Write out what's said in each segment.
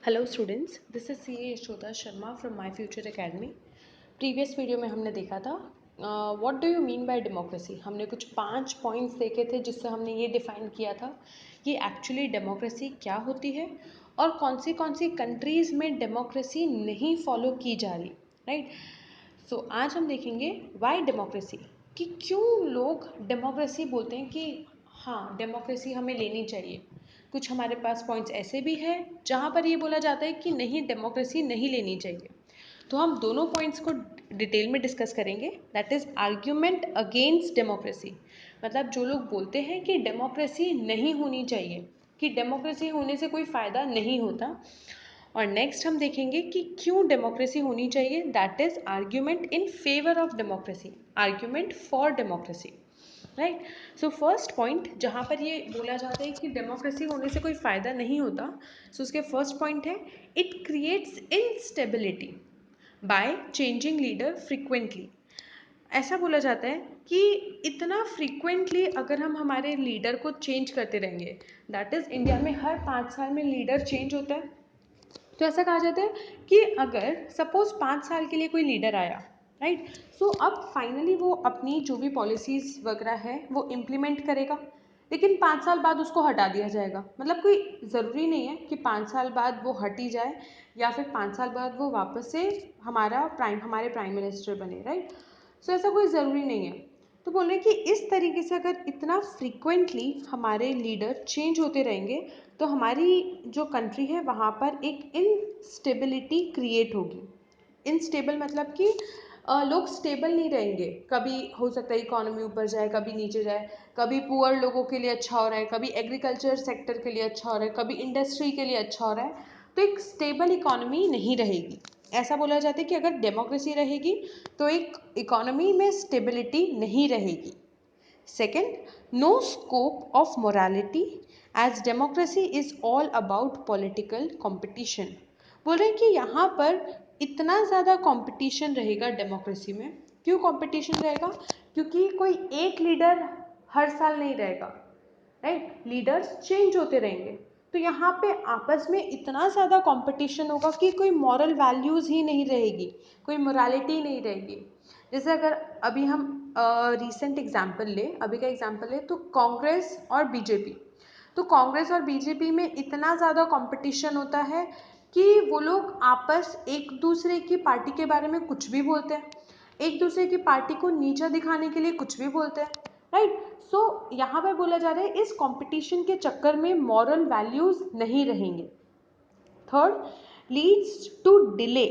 Hello students, this is C A Yashoda Sharma from My Future Academy. Previous video में हमने देखा था what do you mean by democracy. हमने कुछ 5 पॉइंट्स देखे थे जिससे हमने ये डिफाइन किया था कि एक्चुअली डेमोक्रेसी क्या होती है और कौन सी कंट्रीज़ में डेमोक्रेसी नहीं फॉलो की जा रही, राइट। सो आज हम देखेंगे वाई डेमोक्रेसी, कि क्यों लोग डेमोक्रेसी बोलते हैं कि हाँ डेमोक्रेसी हमें लेनी चाहिए। कुछ हमारे पास पॉइंट्स ऐसे भी हैं जहाँ पर ये बोला जाता है कि नहीं डेमोक्रेसी नहीं लेनी चाहिए। तो हम दोनों पॉइंट्स को डिटेल में डिस्कस करेंगे। That is argument against democracy, मतलब जो लोग बोलते हैं कि डेमोक्रेसी नहीं होनी चाहिए, कि डेमोक्रेसी होने से कोई फ़ायदा नहीं होता। और नेक्स्ट हम देखेंगे कि क्यों डेमोक्रेसी होनी चाहिए। That is argument in favour of democracy, argument for democracy, right. So first point जहाँ पर ये बोला जाता है कि डेमोक्रेसी होने से कोई फ़ायदा नहीं होता, सो उसके फर्स्ट पॉइंट है it creates instability by changing leader frequently. ऐसा बोला जाता है कि इतना फ्रिक्वेंटली अगर हम हमारे लीडर को चेंज करते रहेंगे, दैट इज़ इंडिया में हर 5 साल में लीडर चेंज होता है। तो ऐसा कहा जाता है कि अगर सपोज 5 साल के लिए कोई लीडर आया, राइट, सो अब फाइनली वो अपनी जो भी पॉलिसीज़ वगैरह है वो इम्प्लीमेंट करेगा, लेकिन 5 साल बाद उसको हटा दिया जाएगा। मतलब कोई ज़रूरी नहीं है कि 5 साल बाद वो हट ही जाए या फिर 5 साल बाद वो वापस से हमारे प्राइम मिनिस्टर बने, राइट। सो ऐसा कोई ज़रूरी नहीं है। तो बोल रहे हैं कि इस तरीके से अगर इतना फ्रीक्वेंटली हमारे लीडर चेंज होते रहेंगे तो हमारी जो कंट्री है वहाँ पर एक इनस्टेबिलिटी क्रिएट होगी। इनस्टेबल मतलब कि लोग स्टेबल नहीं रहेंगे। कभी हो सकता है इकोनॉमी ऊपर जाए, कभी नीचे जाए, कभी पुअर लोगों के लिए अच्छा हो रहा है, कभी एग्रीकल्चर सेक्टर के लिए अच्छा हो रहा है, कभी इंडस्ट्री के लिए अच्छा हो रहा है। तो एक स्टेबल इकोनॉमी नहीं रहेगी। ऐसा बोला जाता है कि अगर डेमोक्रेसी रहेगी तो एक इकोनॉमी में स्टेबिलिटी नहीं रहेगी। Second, no scope of morality as democracy is all about political competition। बोल रहे हैं कि यहाँ पर इतना ज़्यादा कंपटीशन रहेगा डेमोक्रेसी में। क्यों कंपटीशन रहेगा? क्योंकि कोई एक लीडर हर साल नहीं रहेगा, राइट। लीडर्स चेंज होते रहेंगे। तो यहाँ पे आपस में इतना ज़्यादा कंपटीशन होगा कि कोई मॉरल वैल्यूज़ ही नहीं रहेगी, कोई मोरालिटी नहीं रहेगी। जैसे अगर अभी हम रीसेंट एग्जाम्पल ले, अभी का एग्जाम्पल ले तो कांग्रेस और बीजेपी। तो कांग्रेस और बीजेपी में इतना ज़्यादा कंपटीशन होता है कि वो लोग आपस एक दूसरे की पार्टी के बारे में कुछ भी बोलते हैं, एक दूसरे की पार्टी को नीचा दिखाने के लिए कुछ भी बोलते हैं, राइट। सो यहाँ पर बोला जा रहा है इस कंपटीशन के चक्कर में मॉरल वैल्यूज़ नहीं रहेंगे। Third, leads to delay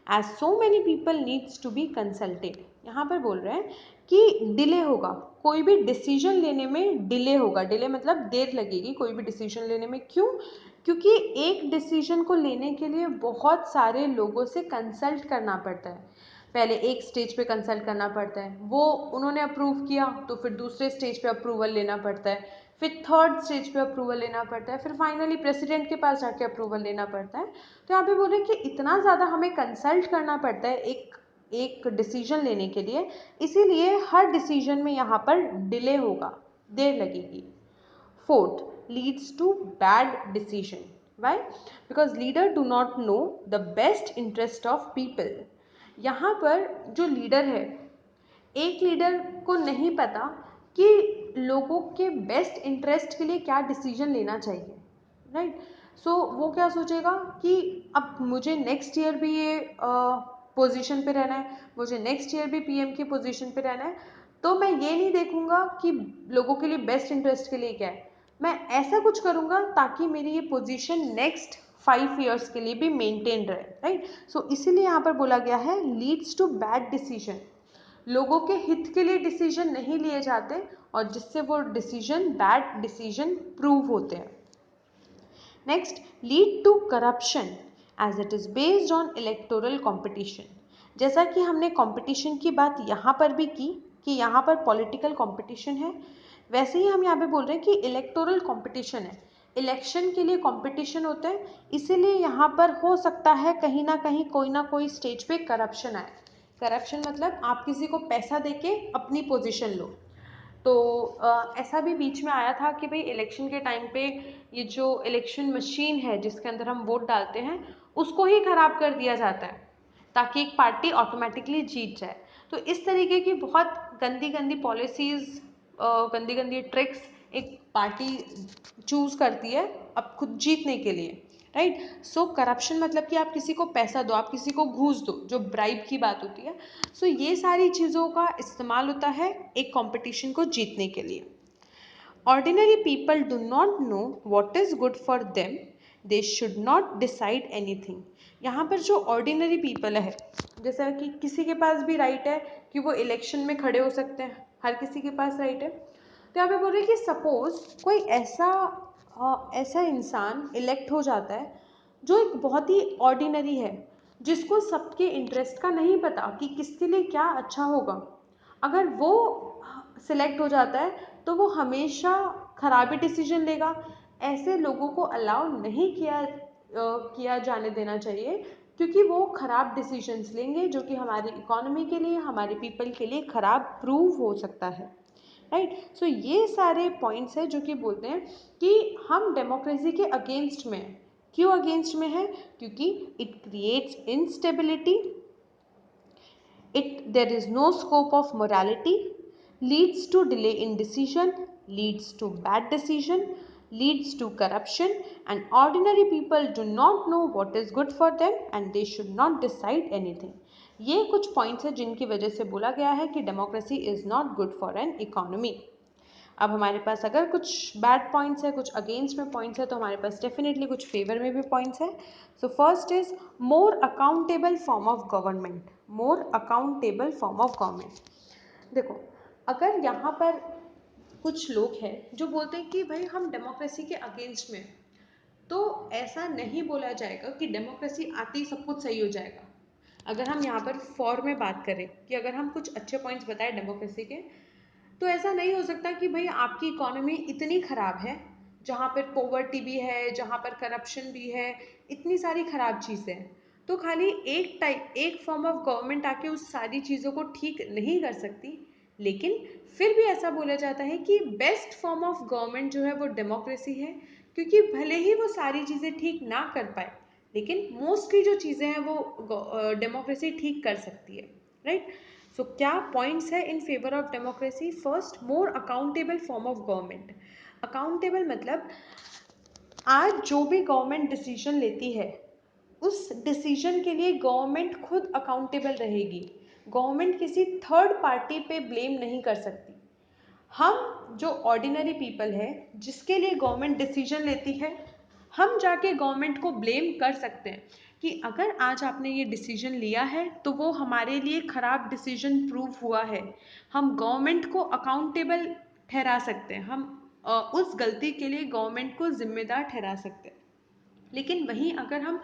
as so many people needs to be consulted. यहाँ पर बोल रहे हैं कि डिले होगा, कोई भी डिसीजन लेने में डिले होगा। डिले मतलब देर लगेगी कोई भी डिसीजन लेने में। क्यों? क्योंकि एक डिसीजन को लेने के लिए बहुत सारे लोगों से कंसल्ट करना पड़ता है। पहले एक स्टेज पे कंसल्ट करना पड़ता है, वो उन्होंने अप्रूव किया तो फिर दूसरे स्टेज पे अप्रूवल लेना पड़ता है, फिर थर्ड स्टेज पे अप्रूवल लेना पड़ता है, फिर फाइनली प्रेसिडेंट के पास जाके अप्रूवल लेना पड़ता है। तो यहाँ पे बोल रहे हैं कि इतना ज़्यादा हमें कंसल्ट करना पड़ता है एक डिसीजन लेने के लिए, इसीलिए हर डिसीजन में यहाँ पर डिले होगा, देर लगेगी। Fourth, leads to bad decision. Why? Because leader do not know the best interest of people. यहाँ पर जो लीडर है, एक लीडर को नहीं पता कि लोगों के बेस्ट इंटरेस्ट के लिए क्या डिसीजन लेना चाहिए, राइट। सो वो क्या सोचेगा कि अब मुझे नेक्स्ट ईयर भी ये पोजीशन पे रहना है, मुझे नेक्स्ट ईयर भी पीएम की पोजीशन पे रहना है, तो मैं ये नहीं देखूंगा कि लोगों के लिए बेस्ट इंटरेस्ट के लिए क्या है, मैं ऐसा कुछ करूंगा ताकि मेरी ये पोजीशन नेक्स्ट 5 years के लिए भी मेंटेन रहे, राइट। सो इसीलिए यहाँ पर बोला गया है लीड्स टू बैड डिसीजन। लोगों के हित के लिए डिसीजन नहीं लिए जाते और जिससे वो डिसीजन बैड डिसीजन प्रूव होते हैं। Next, lead to corruption as it is based on electoral competition. जैसा कि हमने कंपटीशन की बात यहाँ पर भी की कि यहाँ पर पॉलिटिकल कंपटीशन है, वैसे ही हम यहाँ पे बोल रहे हैं कि इलेक्टोरल कंपटीशन है, इलेक्शन के लिए कंपटीशन होता है, इसीलिए यहाँ पर हो सकता है कहीं ना कोई स्टेज पे करप्शन आए। करप्शन मतलब आप किसी को पैसा देके अपनी पोजीशन लो। तो ऐसा भी बीच में आया था कि भाई इलेक्शन के टाइम पे ये जो इलेक्शन मशीन है जिसके अंदर हम वोट डालते हैं उसको ही खराब कर दिया जाता है ताकि एक पार्टी ऑटोमेटिकली जीत जाए। तो इस तरीके की बहुत गंदी गंदी पॉलिसीज़, गंदी गंदी ट्रिक्स एक पार्टी चूज़ करती है अब खुद जीतने के लिए, राइट। सो करप्शन मतलब कि आप किसी को पैसा दो, आप किसी को घूस दो, जो ब्राइब की बात होती है। सो ये सारी चीज़ों का इस्तेमाल होता है एक कंपटीशन को जीतने के लिए। Ordinary people do not know what is good for them. They should not decide anything. यहाँ पर जो ऑर्डिनरी पीपल है, जैसा कि किसी के पास भी राइट है कि वो इलेक्शन में खड़े हो सकते हैं, हर किसी के पास राइट है। तो यहाँ पे बोल रहे हैं कि सपोज कोई ऐसा इंसान इलेक्ट हो जाता है जो एक बहुत ही ऑर्डिनरी है, जिसको सबके इंटरेस्ट का नहीं पता कि किसके लिए क्या अच्छा होगा। अगर वो सिलेक्ट हो जाता है तो वो हमेशा खराबी डिसीजन लेगा। ऐसे लोगों को अलाउ नहीं किया जाने देना चाहिए, क्योंकि वो खराब डिसीजंस लेंगे जो कि हमारी इकोनॉमी के लिए, हमारे पीपल के लिए खराब प्रूव हो सकता है, राइट। सो ये सारे पॉइंट्स हैं जो कि बोलते हैं कि हम डेमोक्रेसी के अगेंस्ट में हैं। क्यों अगेंस्ट में है? क्योंकि it creates instability, there is no scope of morality, leads to delay in decision, leads to bad decision, leads to corruption, and ordinary people do not know what is good for them and they should not decide anything. ये कुछ points हैं जिनकी वजह से बोला गया है कि democracy is not good for an economy. अब हमारे पास अगर कुछ बैड पॉइंट्स है, कुछ अगेंस्ट में पॉइंट्स है, तो हमारे पास डेफिनेटली कुछ फेवर में भी पॉइंट्स है। So first is more accountable form of government. More accountable form of government. देखो, अगर यहाँ पर कुछ लोग हैं जो बोलते हैं कि भाई हम डेमोक्रेसी के अगेंस्ट में, तो ऐसा नहीं बोला जाएगा कि डेमोक्रेसी आते ही सब कुछ सही हो जाएगा। अगर हम यहाँ पर फॉर में बात करें कि अगर हम कुछ अच्छे पॉइंट्स बताएं डेमोक्रेसी के, तो ऐसा नहीं हो सकता कि भाई आपकी इकोनॉमी इतनी ख़राब है, जहाँ पर पोवर्टी भी है, जहाँ पर करप्शन भी है, इतनी सारी ख़राब चीज़ें हैं, तो खाली एक फॉर्म ऑफ गवर्नमेंट आके उस सारी चीज़ों को ठीक नहीं कर सकती। लेकिन फिर भी ऐसा बोला जाता है कि बेस्ट फॉर्म ऑफ गवर्नमेंट जो है वो डेमोक्रेसी है, क्योंकि भले ही वो सारी चीज़ें ठीक ना कर पाए, लेकिन मोस्टली जो चीज़ें हैं वो डेमोक्रेसी ठीक कर सकती है, राइट। सो क्या पॉइंट्स है in favour of democracy? First, more accountable form of government. Accountable मतलब आज जो भी गवर्नमेंट डिसीजन लेती है उस डिसीजन के लिए गवर्नमेंट खुद अकाउंटेबल रहेगी। गवर्नमेंट किसी थर्ड पार्टी पे ब्लेम नहीं कर सकती। हम जो ऑर्डिनरी पीपल है जिसके लिए गवर्नमेंट डिसीजन लेती है, हम जाके गवर्नमेंट को ब्लेम कर सकते हैं कि अगर आज आपने ये डिसीजन लिया है तो वो हमारे लिए ख़राब डिसीजन प्रूव हुआ है। हम गवर्नमेंट को अकाउंटेबल ठहरा सकते हैं, हम उस गलती के लिए गवर्नमेंट को जिम्मेदार ठहरा सकते हैं। लेकिन वहीं अगर हम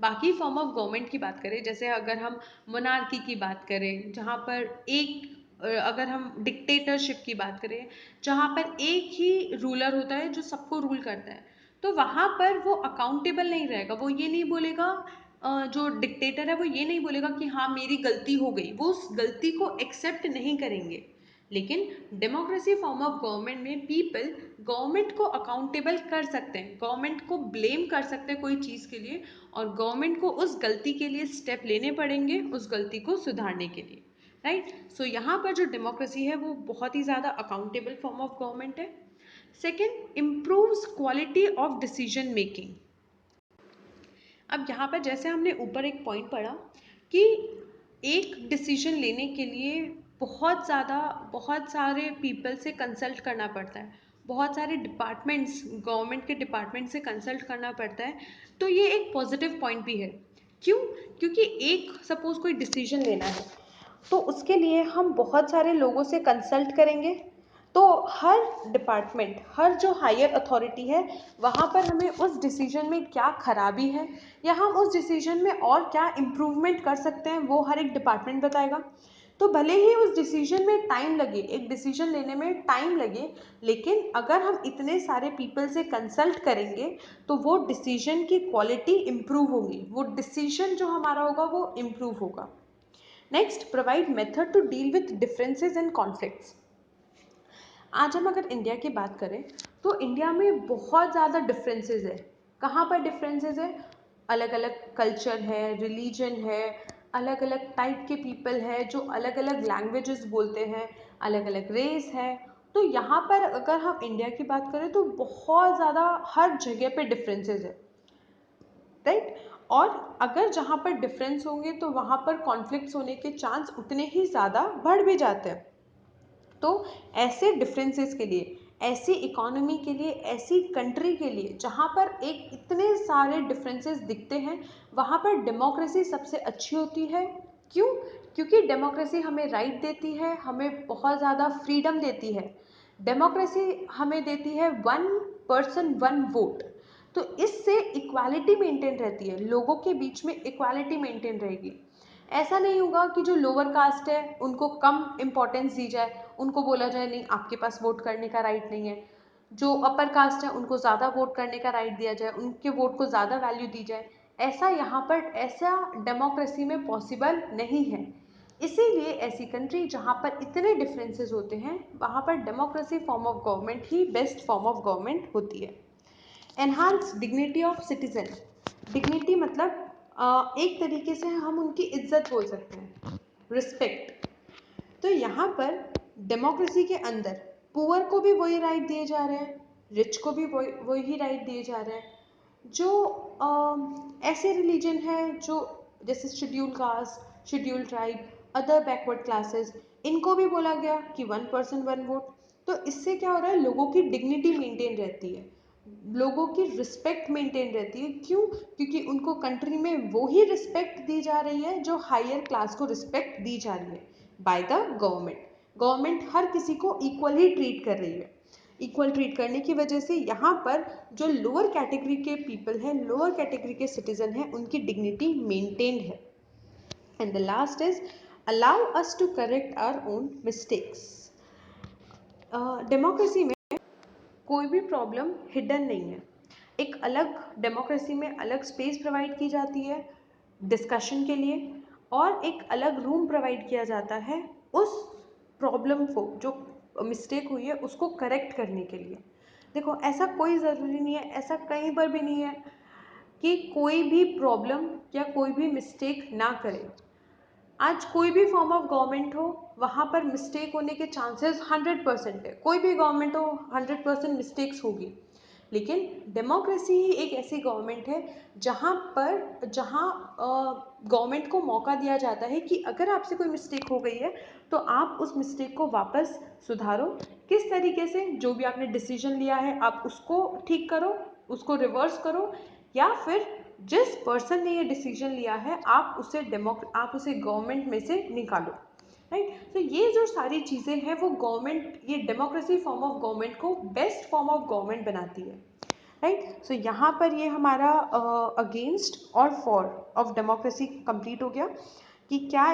बाकी फॉर्म ऑफ गवर्नमेंट की बात करें, जैसे अगर हम मोनार्की की बात करें, जहाँ पर अगर हम डिक्टेटरशिप की बात करें, जहाँ पर एक ही रूलर होता है जो सबको रूल करता है, तो वहाँ पर वो अकाउंटेबल नहीं रहेगा। वो ये नहीं बोलेगा, जो डिक्टेटर है वो ये नहीं बोलेगा कि हाँ मेरी गलती हो गई, वो उस गलती को एक्सेप्ट नहीं करेंगे। लेकिन डेमोक्रेसी फॉर्म ऑफ गवर्नमेंट में पीपल गवर्नमेंट को अकाउंटेबल कर सकते हैं, गवर्नमेंट को ब्लेम कर सकते हैं कोई चीज़ के लिए, और गवर्नमेंट को उस गलती के लिए स्टेप लेने पड़ेंगे उस गलती को सुधारने के लिए, राइट। सो यहाँ पर जो डेमोक्रेसी है वो बहुत ही ज़्यादा अकाउंटेबल फॉर्म ऑफ गवर्नमेंट है। Second, improves quality of decision making. अब यहाँ पर जैसे हमने ऊपर एक पॉइंट पढ़ा कि एक डिसीजन लेने के लिए बहुत सारे पीपल से कंसल्ट करना पड़ता है, बहुत सारे डिपार्टमेंट्स, गवर्नमेंट के डिपार्टमेंट से कंसल्ट करना पड़ता है। तो ये एक पॉजिटिव पॉइंट भी है। क्यों? क्योंकि एक सपोज कोई डिसीजन लेना है तो उसके लिए हम बहुत सारे लोगों से कंसल्ट करेंगे। तो हर डिपार्टमेंट, हर जो हायर अथॉरिटी है, वहाँ पर हमें उस डिसीजन में क्या खराबी है या हम उस डिसीजन में और क्या इम्प्रूवमेंट कर सकते हैं, वो हर एक डिपार्टमेंट बताएगा। तो भले ही उस डिसीजन में टाइम लगे, एक डिसीजन लेने में टाइम लगे, लेकिन अगर हम इतने सारे पीपल से कंसल्ट करेंगे तो वो डिसीजन की क्वालिटी इम्प्रूव होगी, वो डिसीजन जो हमारा होगा वो इम्प्रूव होगा। Next, provide method to deal with differences and conflicts. आज हम अगर इंडिया की बात करें तो इंडिया में बहुत ज़्यादा डिफरेंसेस है। कहाँ पर डिफरेंसेस है? अलग अलग कल्चर है, रिलीजन है, अलग अलग टाइप के पीपल है जो अलग अलग लैंग्वेजेस बोलते हैं, अलग अलग रेस है। तो यहाँ पर अगर हम इंडिया की बात करें तो बहुत ज़्यादा हर जगह पे डिफरेंसेस है, राइट। और अगर जहाँ पर डिफरेंस होंगे तो वहाँ पर कॉन्फ्लिक्ट्स होने के चांस उतने ही ज़्यादा बढ़ भी जाते हैं। तो ऐसे डिफरेंसेस के लिए, ऐसी इकोनॉमी के लिए, ऐसी कंट्री के लिए जहाँ पर एक इतने सारे डिफरेंसेस दिखते हैं, वहाँ पर डेमोक्रेसी सबसे अच्छी होती है। क्यों? क्योंकि डेमोक्रेसी हमें राइट देती है, हमें बहुत ज़्यादा फ्रीडम देती है। डेमोक्रेसी हमें देती है 1 पर्सन 1 वोट। तो इससे इक्वालिटी मेंटेन रहती है, लोगों के बीच में इक्वालिटी मेंटेन रहेगी। ऐसा नहीं होगा कि जो लोअर कास्ट है उनको कम इम्पोर्टेंस दी जाए, उनको बोला जाए नहीं आपके पास वोट करने का राइट नहीं है। जो अपर कास्ट है उनको ज़्यादा वोट करने का राइट दिया जाए, उनके वोट को ज़्यादा वैल्यू दी जाए। ऐसा यहाँ पर ऐसा डेमोक्रेसी में पॉसिबल नहीं है। इसीलिए ऐसी कंट्री जहाँ पर इतने डिफरेंसेस होते हैं वहाँ पर democracy form of government he best form of government होती है। Enhance dignity of citizen. Dignity मतलब एक तरीके से हम उनकी इज्जत बोल सकते हैं, रिस्पेक्ट। तो यहाँ पर डेमोक्रेसी के अंदर पुअर को भी वही राइट दिए जा रहे हैं, रिच को भी वही राइट दिए जा रहे हैं। जो ऐसे रिलीजन है जो जैसे schedule caste, schedule tribe, other backward classes, इनको भी बोला गया कि 1 पर्सन 1 वोट। तो इससे क्या हो रहा है, लोगों की डिग्निटी मेंटेन रहती है, लोगों की रिस्पेक्ट मेंटेन रहती है। क्यों? क्योंकि उनको कंट्री में वो ही रिस्पेक्ट दी जा रही है जो हायर क्लास को रिस्पेक्ट दी जा रही है बाय द गवर्नमेंट। गवर्नमेंट हर किसी को इक्वली ट्रीट कर रही है। इक्वल ट्रीट करने की वजह से यहाँ पर जो लोअर कैटेगरी के पीपल हैं, लोअर कैटेगरी के सिटीजन हैं, उनकी डिग्निटी मेंटेन्ड है। And the last is allow us to correct our own mistakes. Democracy में कोई भी प्रॉब्लम हिडन नहीं है। एक अलग डेमोक्रेसी में अलग स्पेस प्रोवाइड की जाती है डिस्कशन के लिए, और एक अलग रूम प्रोवाइड किया जाता है उस प्रॉब्लम को, जो मिस्टेक हुई है उसको करेक्ट करने के लिए। देखो, ऐसा कोई ज़रूरी नहीं है, ऐसा कहीं पर भी नहीं है कि कोई भी प्रॉब्लम या कोई भी मिस्टेक ना करे। आज कोई भी फॉर्म ऑफ गवर्नमेंट हो, वहाँ पर मिस्टेक होने के चांसेस 100% है। कोई भी गवर्नमेंट हो, 100% मिस्टेक्स होगी। लेकिन डेमोक्रेसी ही एक ऐसी गवर्नमेंट है जहाँ गवर्नमेंट को मौका दिया जाता है कि अगर आपसे कोई मिस्टेक हो गई है तो आप उस मिस्टेक को वापस सुधारो। किस तरीके से? जो भी आपने डिसीजन लिया है आप उसको ठीक करो, उसको रिवर्स करो, या फिर जिस पर्सन ने ये डिसीजन लिया है आप उसे गवर्नमेंट में से निकालो, राइट। तो ये जो सारी चीज़ें हैं वो गवर्नमेंट, ये डेमोक्रेसी फॉर्म ऑफ गवर्नमेंट को बेस्ट फॉर्म ऑफ गवर्नमेंट बनाती है, राइट। सो यहाँ पर ये हमारा अगेंस्ट और फॉर ऑफ डेमोक्रेसी कंप्लीट हो गया कि क्या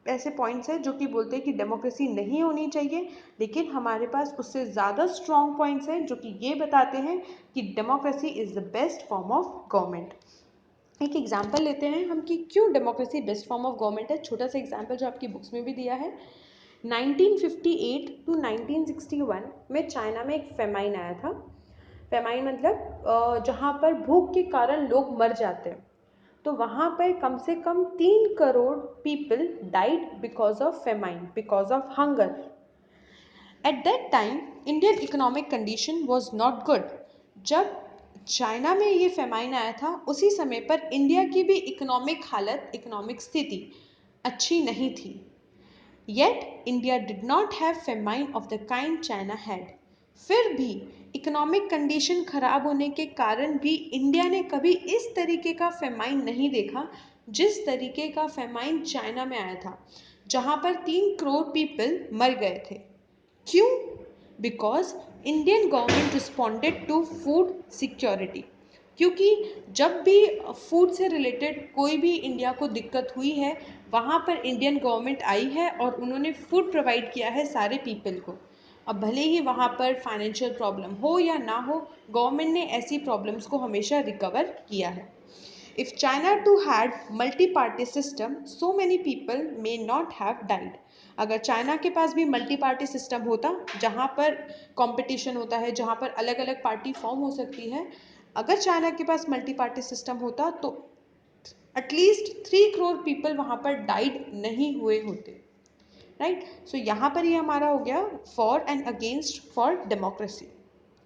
ऐसे पॉइंट्स हैं जो कि बोलते हैं कि डेमोक्रेसी नहीं होनी चाहिए, लेकिन हमारे पास उससे ज़्यादा स्ट्रॉन्ग पॉइंट्स हैं जो कि ये बताते हैं कि democracy is the best form of government. एक एग्जाम्पल लेते हैं हम कि क्यों democracy best form of government है। छोटा सा एग्जाम्पल जो आपकी बुक्स में भी दिया है। 1958 टू 1961 में चाइना में एक फेमाइन आया था। फेमाइन मतलब जहाँ पर भूख के कारण लोग मर जाते हैं। तो वहाँ पर कम से कम 3 crore people died because of famine, because of hunger. At that time Indian economic condition was not good. जब चाइना में ये फेमाइन आया था उसी समय पर इंडिया की भी इकोनॉमिक हालत, इकोनॉमिक स्थिति अच्छी नहीं थी। Yet India did not have famine of the kind China had. फिर भी इकोनॉमिक कंडीशन खराब होने के कारण भी इंडिया ने कभी इस तरीके का फेमाइन नहीं देखा जिस तरीके का फेमाइन चाइना में आया था, जहाँ पर 3 करोड़ पीपल मर गए थे। क्यों? Because Indian government responded to food security. क्योंकि जब भी फूड से रिलेटेड कोई भी इंडिया को दिक्कत हुई है, वहाँ पर इंडियन गवर्नमेंट आई है और उन्होंने फूड प्रोवाइड किया है सारे पीपल को। अब भले ही वहाँ पर फाइनेंशियल प्रॉब्लम हो या ना हो, गवर्नमेंट ने ऐसी प्रॉब्लम्स को हमेशा रिकवर किया है। If China too had multi party system so many people may not have died. अगर चाइना के पास भी मल्टी पार्टी सिस्टम होता जहाँ पर कंपटीशन होता है, जहाँ पर अलग अलग पार्टी फॉर्म हो सकती है, अगर चाइना के पास मल्टी पार्टी सिस्टम होता तो एटलीस्ट 3 करोड़ पीपल वहाँ पर डाइड नहीं हुए होते। राइट, सो यहाँ पर ये हमारा हो गया for and against for democracy.